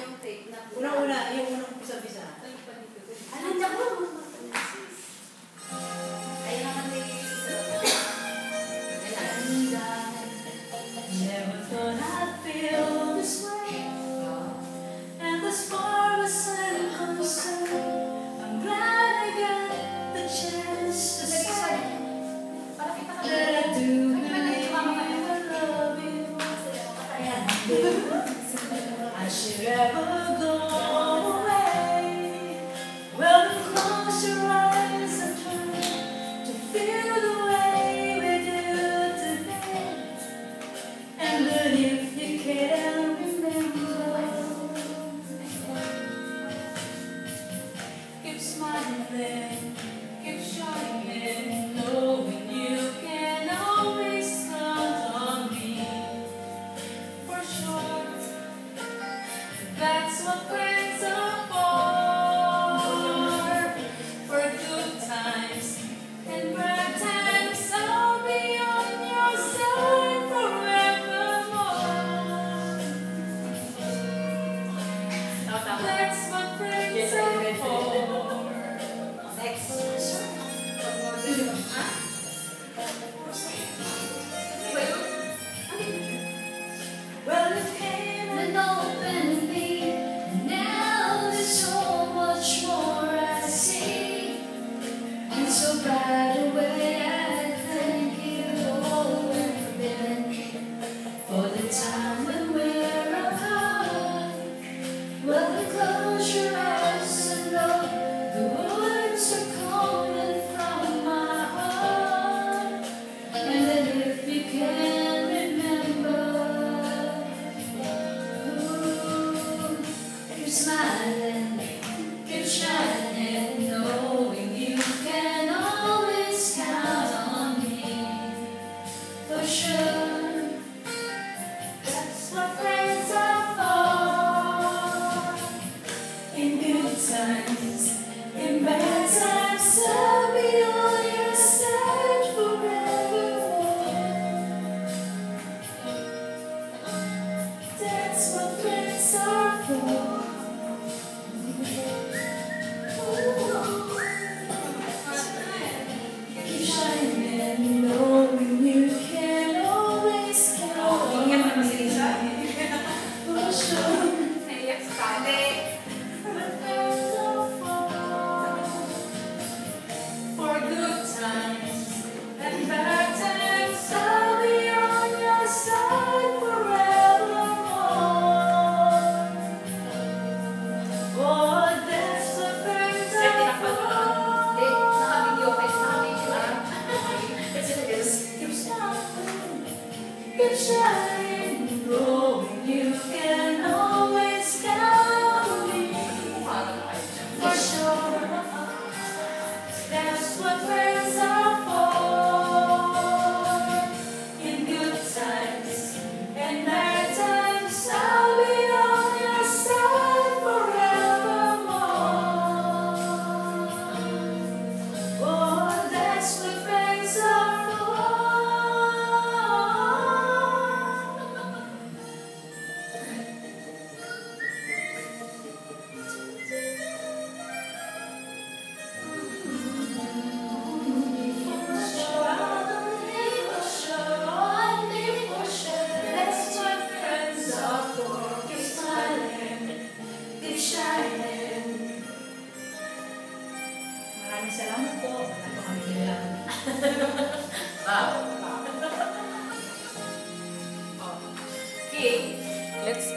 yung tape na po. Unang-una, yung unang umpisa-bisa. Ano niya po? Ayun naman na yung isa. Never thought I'd feel this way, and this far was concern. I'm glad I got the chance to say that I do believe I love you. I should ever go away. Well, then close your eyes and try to feel the way we do today. And then if you can remember, keep smiling, keep shining, knowing you can always count on me. For sure, that's what friends are for good times and bad times. I'll be on your side forevermore. That's what friends are for. Next. Well, it came and opened me. Now there's so much more I see. And so right away I thank you all been for the time when we're apart. Well, then close your eyes and know the words are coming from my heart. And then if you can remember, keep smiling, keep shining, knowing you can always count on me. For sure, that's what friends are for. In good times, in bad times, I'll be on your side forevermore. That's what friends are for. Keep shining, knowing you can always count on me. For sure. Naiyak sa kali. For good times and bad times, I'll be on your side forevermore. Oh, that's the friends Kasi are pinapanood. Hindi, naka-video kayo sa amin. Kasi Keep smiling, keep shining, knowing you can always count on me. For sure, that's what friends are for. In good times and bad times, I'll be on your side forevermore. Oh, that's what friends are for. That's what friends are for. Keep smiling, keep shining. Maraming salamat po. Wala po kami kailangan. Okay, let's